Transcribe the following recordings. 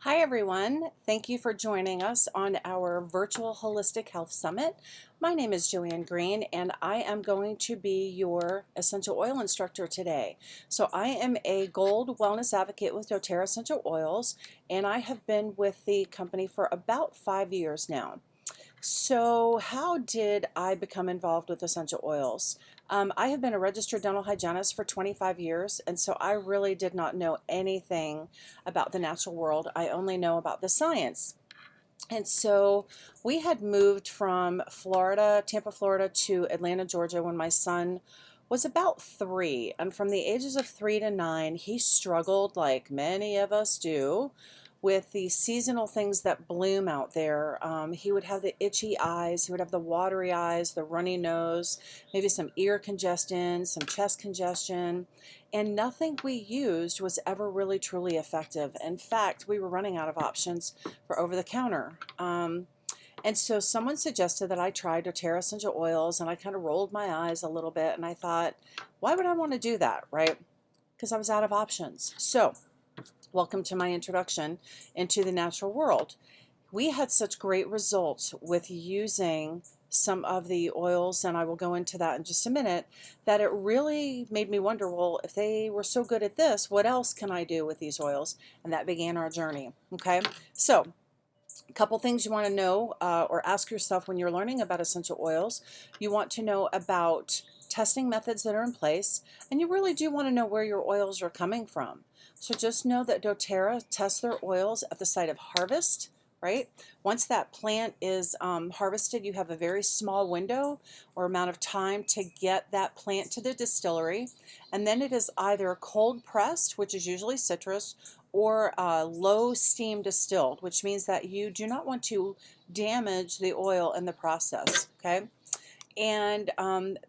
Hi, everyone. Thank you for joining us on our virtual Holistic Health Summit. My name is Joanne Green, and I am going to be your essential oil instructor today. So, I am a gold wellness advocate with doTERRA Essential Oils, and I have been with the company for about 5 years now. So, how did I become involved with essential oils? I have been a registered dental hygienist for 25 years, and so I really did not know anything about the natural world. I only know about the science. And so we had moved from Florida, Tampa, Florida, to Atlanta, Georgia when my son was about 3. And from the ages of 3 to 9, he struggled, like many of us do, with the seasonal things that bloom out there. He would have the itchy eyes, he would have the watery eyes, the runny nose, maybe some ear congestion, some chest congestion, and nothing we used was ever really truly effective. In fact, we were running out of options for over the counter. And so someone suggested that I try doTERRA essential oils, and I kind of rolled my eyes a little bit, and I thought, why would I want to do that, right? Because I was out of options. So welcome to my introduction into the natural world. We had such great results with using some of the oils, and I will go into that in just a minute, that it really made me wonder, well, if they were so good at this, what else can I do with these oils? And that began our journey. Okay, so a couple things you want to know or ask yourself when you're learning about essential oils. You want to know about testing methods that are in place, and you really do want to know where your oils are coming from. So just know that doTERRA tests their oils at the site of harvest, right? Once that plant is harvested, you have a very small window or amount of time to get that plant to the distillery, and then it is either cold pressed, which is usually citrus, or low steam distilled, which means that you do not want to damage the oil in the process, okay? And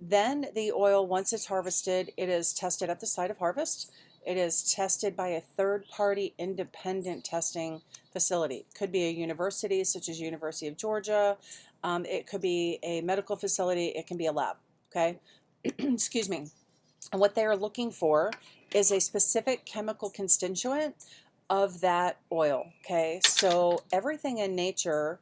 then the oil, once it's harvested, it is tested at the site of harvest. It is tested by a third-party independent testing facility. It could be a university, such as University of Georgia. It could be a medical facility. It can be a lab, okay? Excuse me. And what they are looking for is a specific chemical constituent of that oil, okay? So everything in nature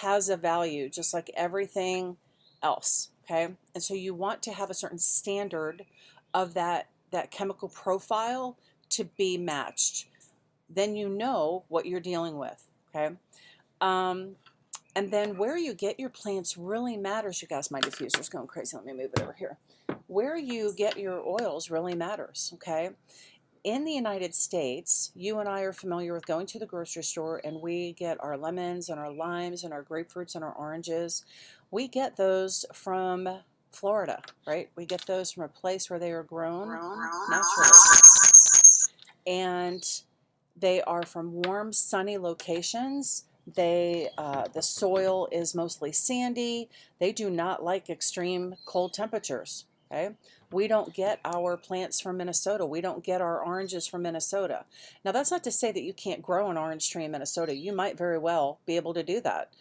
has a value, just like everything else, okay? And so you want to have a certain standard of that chemical profile to be matched. Then you know what you're dealing with, okay? Um, and then where you get your plants really matters. You guys, my diffuser's going crazy. Let me move it over here. Where you get your oils really matters, okay? In the United States, you and I are familiar with going to the grocery store and we get our lemons and our limes and our grapefruits and our oranges. We get those from Florida, right? We get those from a place where they are grown naturally. And they are from warm, sunny locations. The soil is mostly sandy. They do not like extreme cold temperatures. Okay, we don't get our plants from Minnesota. We don't get our oranges from Minnesota. Now, that's not to say that you can't grow an orange tree in Minnesota. You might very well be able to do that,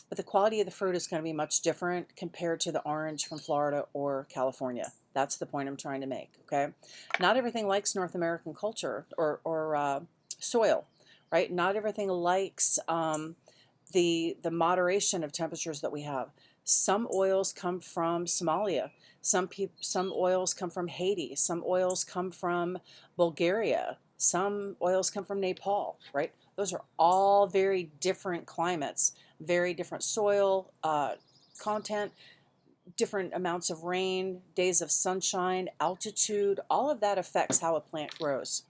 but the quality of the fruit is going to be much different compared to the orange from Florida or California. That's the point I'm trying to make. Okay, not everything likes North American culture or soil, right? Not everything likes the moderation of temperatures that we have. Some oils come from Somalia. Some oils come from Haiti. Some oils come from Bulgaria. Some oils come from Nepal, right? Those are all very different climates, very different soil content, different amounts of rain, days of sunshine, altitude. All of that affects how a plant grows.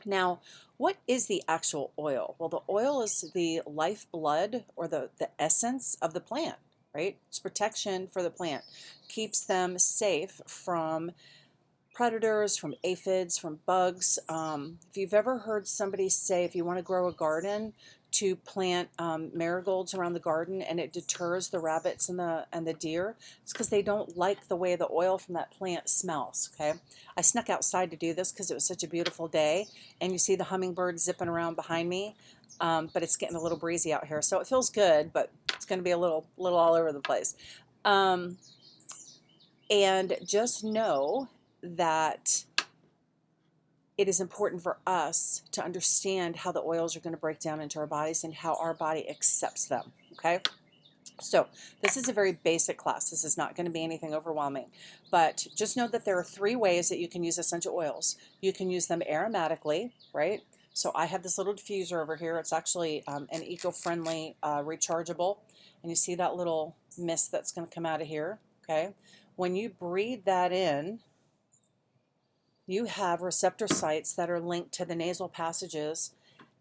Now, what is the actual oil? Well, the oil is the lifeblood or the essence of the plant, right? It's protection for the plant, keeps them safe from predators, from aphids, from bugs. If you've ever heard somebody say, if you want to grow a garden, to plant marigolds around the garden and it deters the rabbits and the deer, it's because they don't like the way the oil from that plant smells. Okay, I snuck outside to do this because it was such a beautiful day, and you see the hummingbird zipping around behind me. But it's getting a little breezy out here, so it feels good, but it's going to be a little all over the place. And just know that it is important for us to understand how the oils are going to break down into our bodies and how our body accepts them, okay? So this is a very basic class. This is not going to be anything overwhelming, but just know that there are 3 ways that you can use essential oils. You can use them aromatically, right? So I have this little diffuser over here. It's actually an eco-friendly rechargeable, and you see that little mist that's going to come out of here, okay? When you breathe that in, you have receptor sites that are linked to the nasal passages,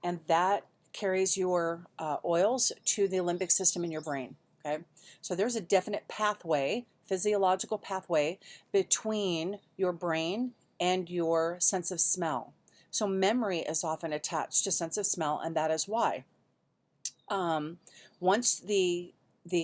and that carries your oils to the limbic system in your brain. Okay, so there's a definite pathway, physiological pathway, between your brain and your sense of smell. So memory is often attached to sense of smell, and that is why. Once the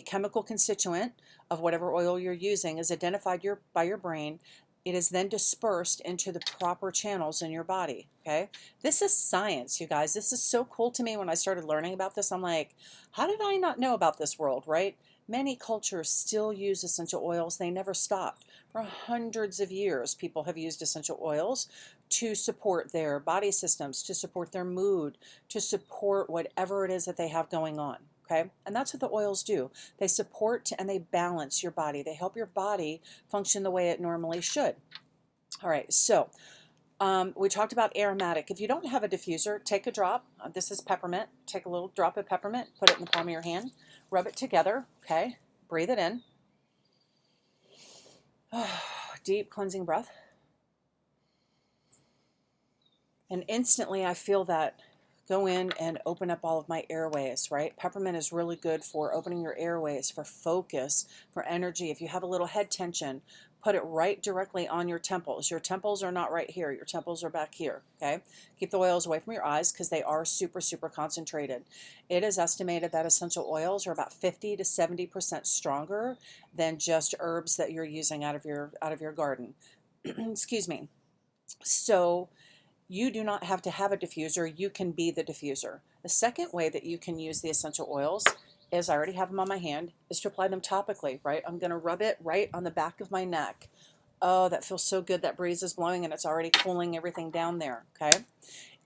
chemical constituent of whatever oil you're using is identified by your brain, it is then dispersed into the proper channels in your body, okay? This is science, you guys. This is so cool to me. When I started learning about this, I'm like, how did I not know about this world, right? Many cultures still use essential oils. They never stopped. For hundreds of years, people have used essential oils to support their body systems, to support their mood, to support whatever it is that they have going on. Okay, and that's what the oils do. They support and they balance your body. They help your body function the way it normally should. All right, so we talked about aromatic. If you don't have a diffuser, take a drop. This is peppermint. Take a little drop of peppermint, put it in the palm of your hand, rub it together, okay? Breathe it in. Deep cleansing breath. And instantly I feel that go in and open up all of my airways, right? Peppermint is really good for opening your airways, for focus, for energy. If you have a little head tension, put it right directly on your temples. Your temples are not right here. Your temples are back here, okay? Keep the oils away from your eyes because they are super, super concentrated. It is estimated that essential oils are about 50 to 70% stronger than just herbs that you're using out of your garden. Excuse me. So you do not have to have a diffuser. You can be the diffuser. The second way that you can use the essential oils is, I already have them on my hand, is to apply them topically, right? I'm going to rub it right on the back of my neck. Oh, that feels so good. That breeze is blowing and it's already cooling everything down there, okay?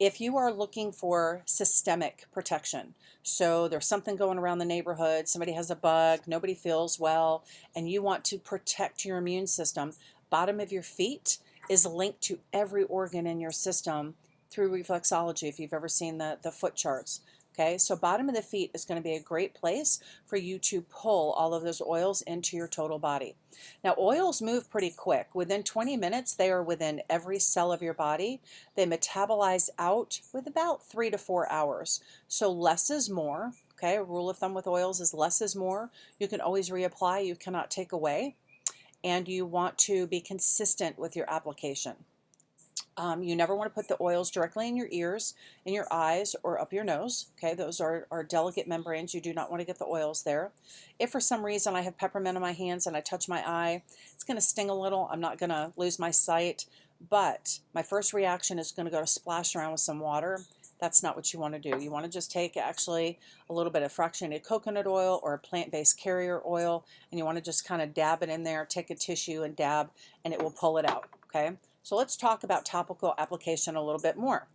If you are looking for systemic protection, so there's something going around the neighborhood, somebody has a bug, nobody feels well, and you want to protect your immune system, bottom of your feet is linked to every organ in your system through reflexology, if you've ever seen the foot charts. Okay, so bottom of the feet is going to be a great place for you to pull all of those oils into your total body. Now, oils move pretty quick. Within 20 minutes, they are within every cell of your body. They metabolize out with about 3 to 4 hours. So less is more. Okay, a rule of thumb with oils is less is more. You can always reapply. You cannot take away. And you want to be consistent with your application. You never want to put the oils directly in your ears, in your eyes, or up your nose. Okay, those are delicate membranes. You do not want to get the oils there. If for some reason I have peppermint on my hands and I touch my eye, it's going to sting a little. I'm not going to lose my sight, but my first reaction is going to go to splash around with some water. That's not what you want to do. You want to just take actually a little bit of fractionated coconut oil or a plant-based carrier oil, and you want to just kind of dab it in there, take a tissue and dab, and it will pull it out, okay? So let's talk about topical application a little bit more.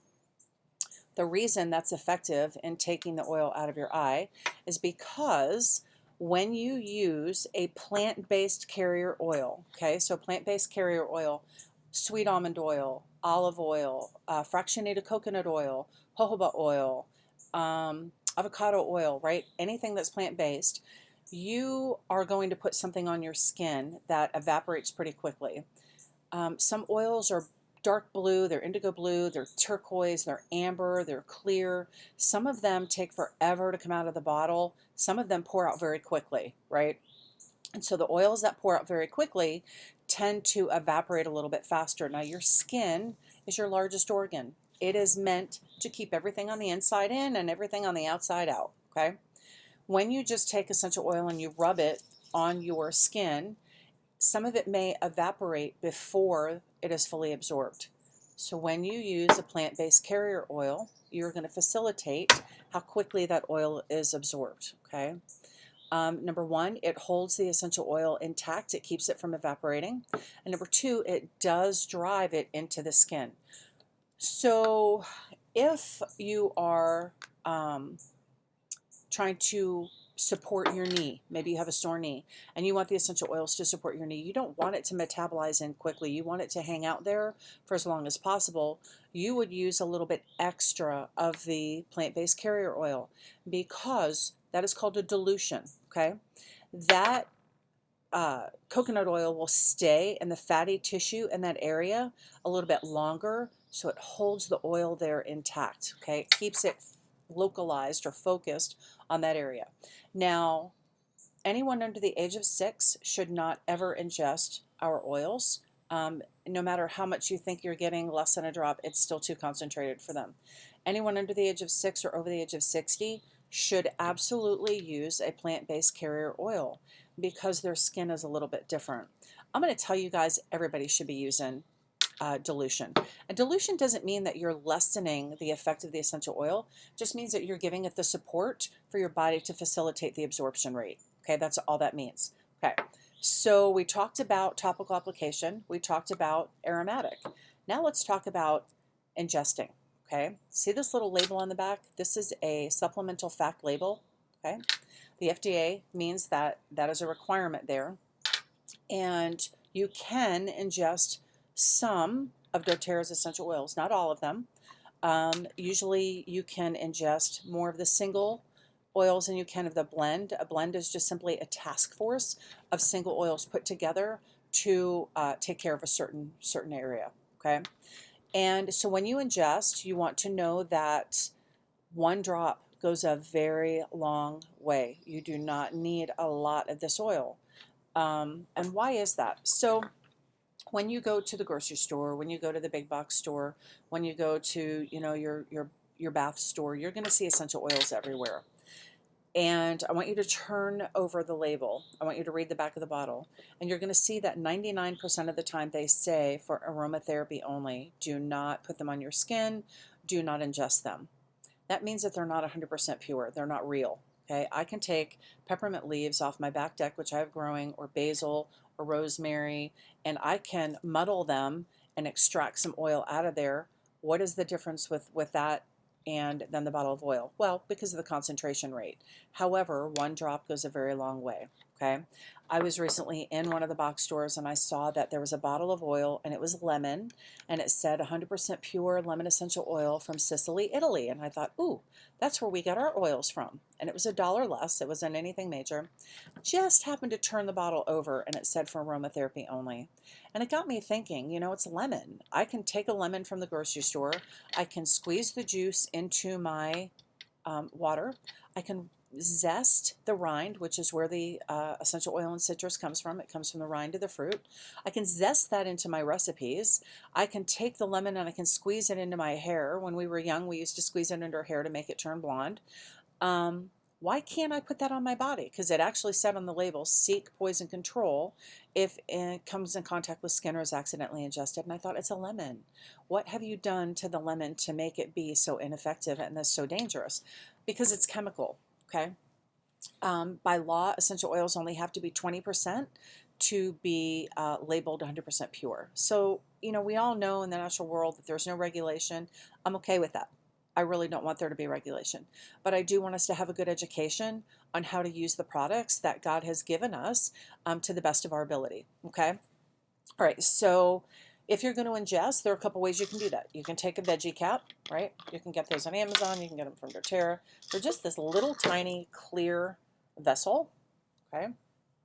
The reason that's effective in taking the oil out of your eye is because when you use a plant-based carrier oil, okay, so plant-based carrier oil, sweet almond oil, olive oil, fractionated coconut oil, jojoba oil, avocado oil, right? Anything that's plant-based, you are going to put something on your skin that evaporates pretty quickly. Some oils are dark blue, they're indigo blue, they're turquoise, they're amber, they're clear. Some of them take forever to come out of the bottle. Some of them pour out very quickly, right? And so the oils that pour out very quickly tend to evaporate a little bit faster. Now, your skin is your largest organ. It is meant to keep everything on the inside in and everything on the outside out, okay? When you just take essential oil and you rub it on your skin, some of it may evaporate before it is fully absorbed. So when you use a plant-based carrier oil, you're going to facilitate how quickly that oil is absorbed, okay? Number one, it holds the essential oil intact. It keeps it from evaporating. And number two, it does drive it into the skin. So if you are trying to support your knee, maybe you have a sore knee and you want the essential oils to support your knee, you don't want it to metabolize in quickly, you want it to hang out there for as long as possible, you would use a little bit extra of the plant-based carrier oil, because that is called a dilution. Okay, that coconut oil will stay in the fatty tissue in that area a little bit longer, so it holds the oil there intact. Okay, it keeps it localized or focused on that area. Now, anyone under the age of 6 should not ever ingest our oils. No matter how much you think you're getting, less than a drop, it's still too concentrated for them. Anyone under the age of 6 or over the age of 60 should absolutely use a plant-based carrier oil, because their skin is a little bit different. I'm going to tell you guys, everybody should be using dilution. And dilution doesn't mean that you're lessening the effect of the essential oil, it just means that you're giving it the support for your body to facilitate the absorption rate. Okay, that's all that means. Okay, so we talked about topical application, we talked about aromatic. Now let's talk about ingesting. Okay, see this little label on the back? This is a supplemental fact label. Okay, the FDA means that that is a requirement there, and you can ingest some of doTERRA's essential oils, not all of them. Usually you can ingest more of the single oils than you can of the blend. A blend is just simply a task force of single oils put together to take care of a certain area. Okay, and so when you ingest, you want to know that one drop goes a very long way. You do not need a lot of this oil. And why is that? So when you go to the grocery store, when you go to the big box store, when you go to, you know, your bath store, you're going to see essential oils everywhere. And I want you to turn over the label. I want you to read the back of the bottle. And you're going to see that 99% of the time they say for aromatherapy only. Do not put them on your skin. Do not ingest them. That means that they're not 100% pure. They're not real. Okay, I can take peppermint leaves off my back deck, which I have growing, or basil or rosemary, and I can muddle them and extract some oil out of there. What is the difference with that and then the bottle of oil? Well, because of the concentration rate. However, one drop goes a very long way. Okay, I was recently in one of the box stores and I saw that there was a bottle of oil and it was lemon, and it said 100% pure lemon essential oil from Sicily, Italy. And I thought, ooh, that's where we get our oils from. And it was $1 less. It wasn't anything major. Just happened to turn the bottle over and it said for aromatherapy only. And it got me thinking, you know, it's lemon. I can take a lemon from the grocery store. I can squeeze the juice into my water. I can zest the rind, which is where the essential oil and citrus comes from. It comes from the rind of the fruit. I can zest that into my recipes. I can take the lemon and I can squeeze it into my hair. When we were young, we used to squeeze it into our hair to make it turn blonde. Why can't I put that on my body? Because it actually said on the label, seek poison control if it comes in contact with skin or is accidentally ingested. And I thought, it's a lemon. What have you done to the lemon to make it be so ineffective and so dangerous? Because it's chemical. Okay. By law, essential oils only have to be 20% to be labeled 100% pure. So, you know, we all know in the natural world that there's no regulation. I'm okay with that. I really don't want there to be regulation. But I do want us to have a good education on how to use the products that God has given us to the best of our ability. Okay. All right. So if you're going to ingest, there are a couple ways you can do that. You can take a veggie cap, right? You can get those on Amazon. You can get them from doTERRA. They're just this little tiny clear vessel. Okay.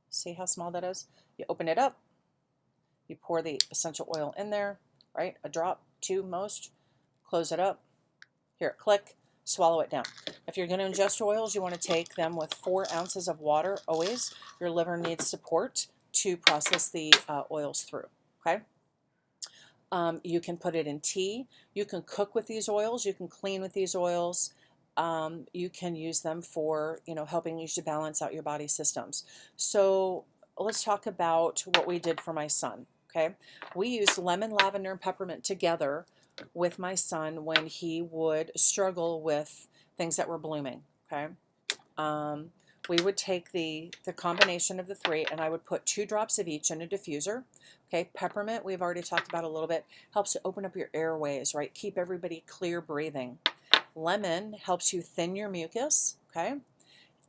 See how small that is? You open it up. You pour the essential oil in there, right? A drop, 2 most. Close it up. Here, click. Swallow it down. If you're going to ingest oils, you want to take them with 4 ounces of water always. Your liver needs support to process the oils through. Okay. You can put it in tea. You can cook with these oils. You can clean with these oils. You can use them for, you know, helping you to balance out your body systems. So let's talk about what we did for my son. Okay, we used lemon, lavender, and peppermint together with my son when he would struggle with things that were blooming. Okay, we would take the combination of the three, and I would put 2 drops of each in a diffuser. Okay, peppermint, we've already talked about a little bit, helps to open up your airways, right? Keep everybody clear breathing. Lemon helps you thin your mucus, okay?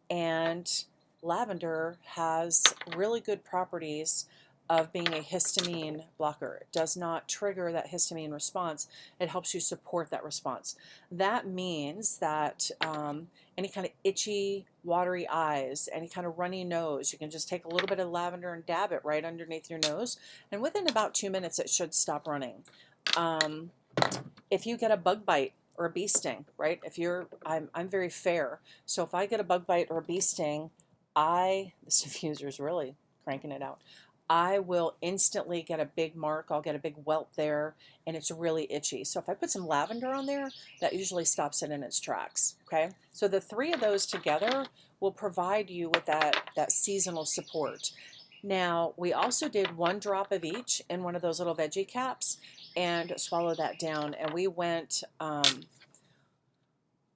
And lavender has really good properties of being a histamine blocker. It does not trigger that histamine response. It helps you support that response. That means that any kind of itchy, watery eyes, any kind of runny nose, you can just take a little bit of lavender and dab it right underneath your nose, and within about 2 minutes it should stop running. If you get a bug bite or a bee sting, right? I'm very fair, so if I get a bug bite or a bee sting, this diffuser is really cranking it out. I will instantly get a big mark. I'll get a big welt there, and it's really itchy. So if I put some lavender on there, that usually stops it in its tracks. Okay, so the 3 of those together will provide you with that seasonal support. Now, we also did 1 drop of each in one of those little veggie caps and swallow that down. And we went,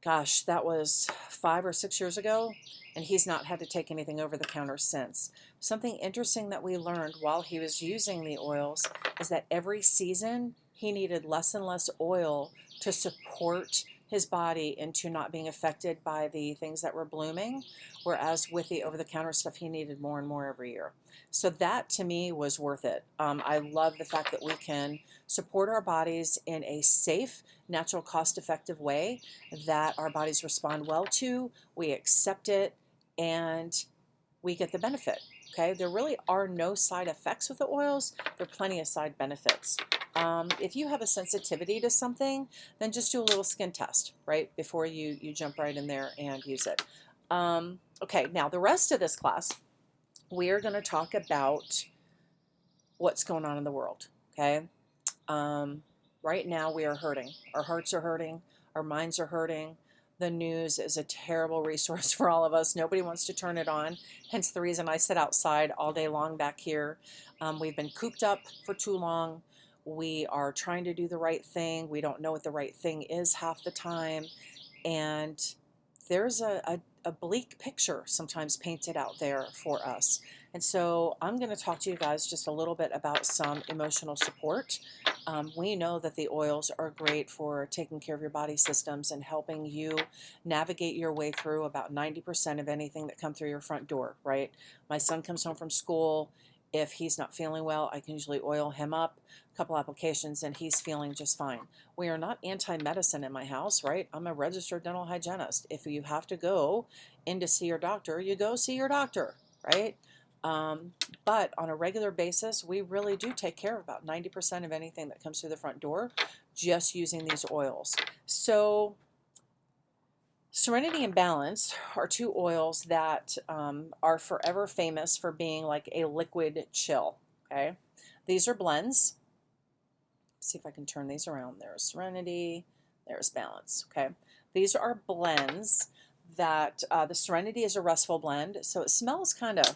gosh, that was 5 or 6 years ago, and he's not had to take anything over the counter since. Something interesting that we learned while he was using the oils is that every season he needed less and less oil to support his body into not being affected by the things that were blooming, whereas with the over-the-counter stuff he needed more and more every year. So that to me was worth it. I love the fact that we can support our bodies in a safe, natural, cost-effective way that our bodies respond well to, we accept it, and we get the benefit. Okay, there really are no side effects with the oils. There are plenty of side benefits. If you have a sensitivity to something, then just do a little skin test, right, before you jump right in there and use it. Okay, now the rest of this class, we are going to talk about what's going on in the world, okay? Right now we are hurting. Our hearts are hurting. Our minds are hurting. The news is a terrible resource for all of us. Nobody wants to turn it on, hence the reason I sit outside all day long back here. We've been cooped up for too long. We are trying to do the right thing. We don't know what the right thing is half the time. And there's a bleak picture sometimes painted out there for us. And so I'm going to talk to you guys just a little bit about some emotional support. We know that the oils are great for taking care of your body systems and helping you navigate your way through about 90% of anything that comes through your front door, right? My son comes home from school. If he's not feeling well, I can usually oil him up, a couple applications, and he's feeling just fine. We are not anti-medicine in my house, right? I'm a registered dental hygienist. If you have to go in to see your doctor, you go see your doctor, right? But on a regular basis, we really do take care of about 90% of anything that comes through the front door just using these oils. So Serenity and Balance are 2 oils that are forever famous for being like a liquid chill, okay? These are blends. Let's see if I can turn these around. There's Serenity, there's Balance, okay? These are blends that, the Serenity is a restful blend, so it smells kind of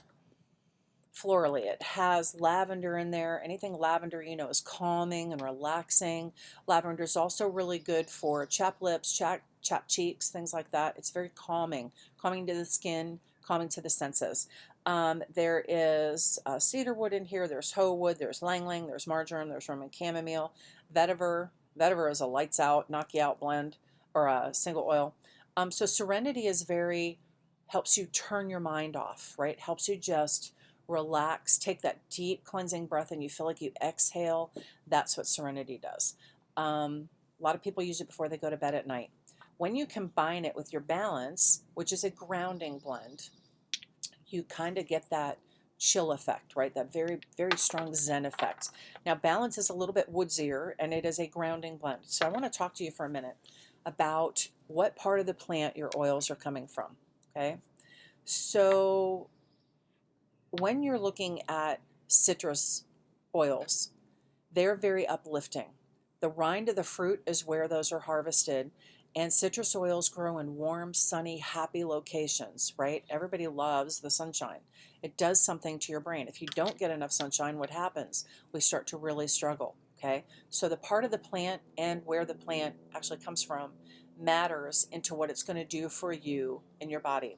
florally. It has lavender in there. Anything lavender, you know, is calming and relaxing. Lavender is also really good for chapped lips, chapped cheeks, things like that. It's very calming, calming to the skin, calming to the senses. There is cedarwood in here. There's hoe wood. There's lang lang. There's marjoram. There's Roman chamomile. Vetiver. Vetiver is a lights out, knock you out blend or a single oil. So Serenity is helps you turn your mind off, right? Helps you just relax, take that deep cleansing breath, and you feel like you exhale. That's what Serenity does. A lot of people use it before they go to bed at night. When you combine it with your Balance, which is a grounding blend, you kind of get that chill effect, right? That very, very strong Zen effect. Now, Balance is a little bit woodsier, and it is a grounding blend. So I want to talk to you for a minute about what part of the plant your oils are coming from, okay? So when you're looking at citrus oils, they're very uplifting. The rind of the fruit is where those are harvested, and citrus oils grow in warm, sunny, happy locations, right? Everybody loves the sunshine. It does something to your brain. If you don't get enough sunshine, what happens? We start to really struggle, okay? So the part of the plant and where the plant actually comes from matters into what it's going to do for you and your body.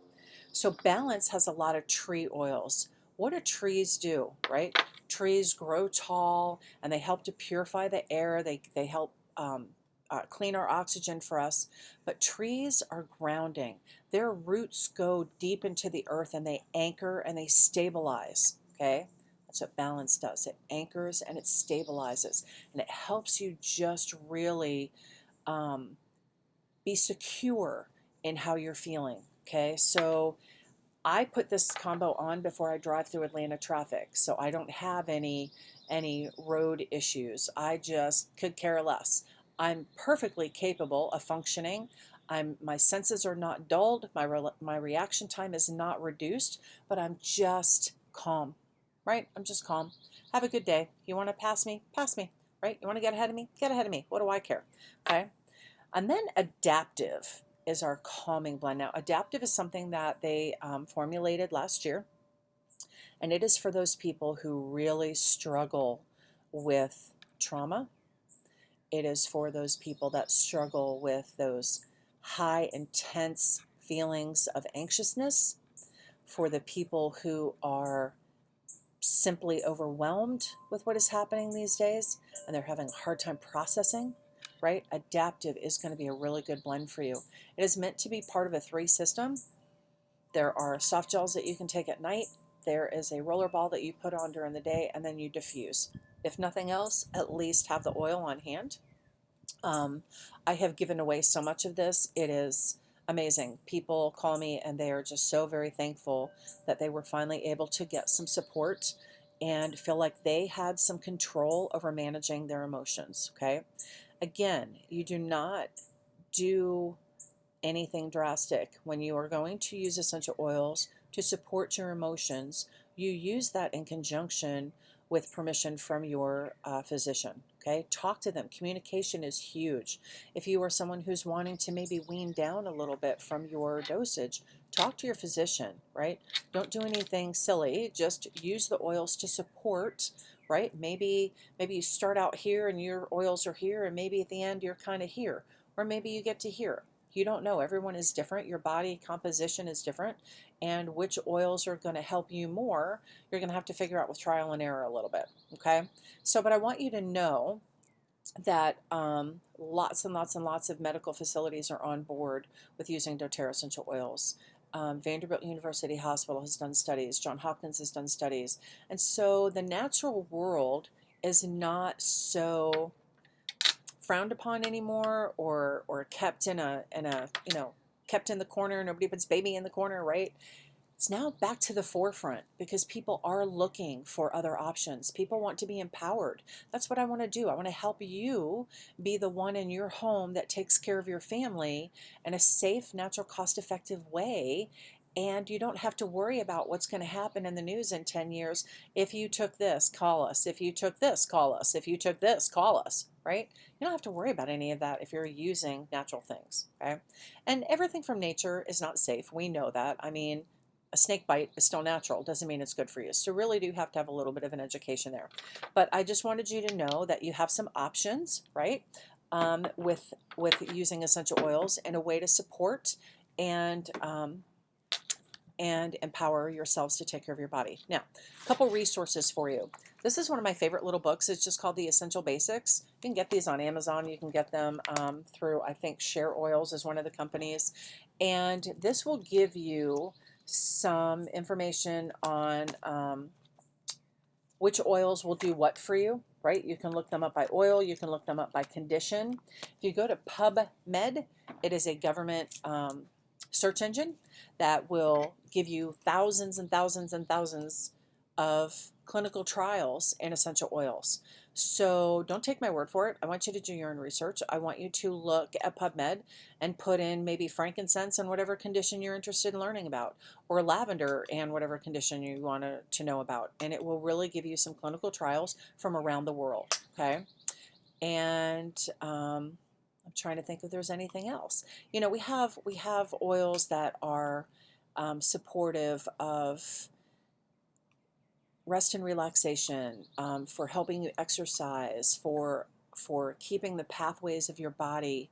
So balance has a lot of tree oils. What do trees do, right? Trees grow tall and they help to purify the air. They help clean our oxygen for us. But trees are grounding. Their roots go deep into the earth and they anchor and they stabilize. Okay? That's what balance does. It anchors and it stabilizes. And it helps you just really um, be secure in how you're feeling. Okay? So I put this combo on before I drive through Atlanta traffic, so I don't have any road issues. I just could care less. I'm perfectly capable of functioning. My senses are not dulled. My reaction time is not reduced, but I'm just calm. Right? I'm just calm. Have a good day. You want to pass me? Pass me. Right? You want to get ahead of me? Get ahead of me. What do I care? Okay? And then adaptive is our calming blend. Now, adaptive is something that they formulated last year, and it is for those people who really struggle with trauma. It is for those people that struggle with those high, intense feelings of anxiousness, for the people who are simply overwhelmed with what is happening these days and they're having a hard time processing, right? Adaptive is going to be a really good blend for you. It is meant to be part of a 3 system. There are soft gels that you can take at night. There is a roller ball that you put on during the day, and then you diffuse. If nothing else, at least have the oil on hand. I have given away so much of this. It is amazing. People call me and they are just so very thankful that they were finally able to get some support and feel like they had some control over managing their emotions. Okay. Again, you do not do anything drastic when you are going to use essential oils to support your emotions. You use that in conjunction with permission from your physician. Okay, talk to them. Communication is huge. If you are someone who's wanting to maybe wean down a little bit from your dosage, talk to your physician, right? Don't do anything silly. Just use the oils to support, right? Maybe you start out here and your oils are here, and maybe at the end you're kind of here, or maybe you get to here. You don't know. Everyone is different. Your body composition is different. And which oils are going to help you more, you're going to have to figure out with trial and error a little bit. Okay. So, but I want you to know that lots and lots and lots of medical facilities are on board with using doTERRA essential oils. Vanderbilt University Hospital has done studies. Johns Hopkins has done studies. And so the natural world is not so frowned upon anymore, or kept in a kept in the corner. Nobody puts baby in the corner, right? It's now back to the forefront because people are looking for other options. People want to be empowered. That's what I want to do. I want to help you be the one in your home that takes care of your family in a safe, natural, cost-effective way. And you don't have to worry about what's going to happen in the news in 10 years. If you took this, call us. If you took this, call us. If you took this, call us, right? You don't have to worry about any of that if you're using natural things, okay? And everything from nature is not safe. We know that. I mean, a snake bite is still natural. Doesn't mean it's good for you. So really do have to have a little bit of an education there. But I just wanted you to know that you have some options, right? With using essential oils and a way to support and empower yourselves to take care of your body. Now, a couple resources for you. This is one of my favorite little books. It's just called The Essential Basics. You can get these on Amazon. You can get them through, I think, Share Oils is one of the companies. And this will give you some information on which oils will do what for you, right? You can look them up by oil. You can look them up by condition. If you go to PubMed, it is a government search engine that will give you thousands and thousands and thousands of clinical trials in essential oils. So don't take my word for it. I want you to do your own research. I want you to look at PubMed and put in maybe frankincense and whatever condition you're interested in learning about, or lavender and whatever condition you want to know about. And it will really give you some clinical trials from around the world. Okay. And I'm trying to think if there's anything else. You know, we have oils that are supportive of rest and relaxation, for helping you exercise, for keeping the pathways of your body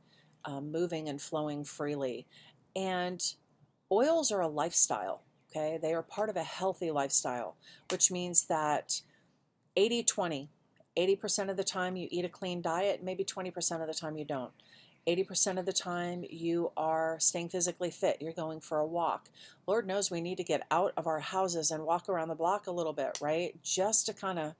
moving and flowing freely. And Oils are a lifestyle, okay? They are part of a healthy lifestyle, which means that 80-20, 80% of the time you eat a clean diet, maybe 20% of the time you don't. 80% of the time you are staying physically fit, you're going for a walk. Lord knows we need to get out of our houses and walk around the block a little bit, right? Just to kind of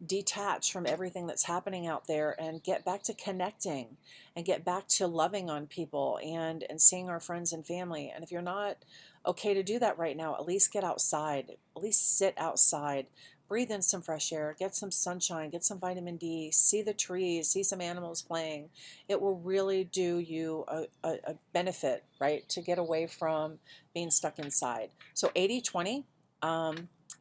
detach from everything that's happening out there and get back to connecting and get back to loving on people and seeing our friends and family. And if you're not okay to do that right now, at least get outside, at least sit outside, breathe in some fresh air, get some sunshine, get some vitamin D, see the trees, see some animals playing. It will really do you a benefit, right, to get away from being stuck inside. So 80-20.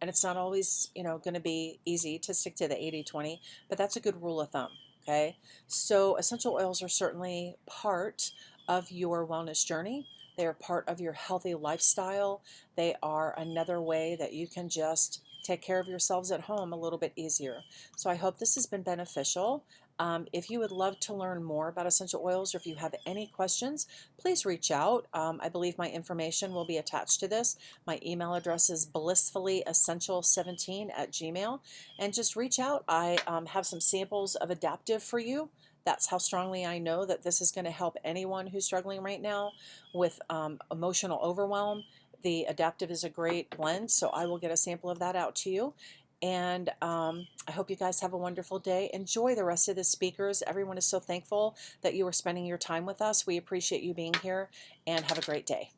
And it's not always, going to be easy to stick to the 80-20, but that's a good rule of thumb, okay? So essential oils are certainly part of your wellness journey. They are part of your healthy lifestyle. They are another way that you can just take care of yourselves at home a little bit easier. So I hope this has been beneficial. If you would love to learn more about essential oils, or if you have any questions, please reach out. I believe my information will be attached to this. My email address is blissfullyessential17@gmail, and just reach out. I have some samples of Adaptive for you. That's how strongly I know that this is going to help anyone who's struggling right now with emotional overwhelm. The Adaptive is a great blend, so I will get a sample of that out to you. And I hope you guys have a wonderful day. Enjoy the rest of the speakers. Everyone is so thankful that you are spending your time with us. We appreciate you being here, and have a great day.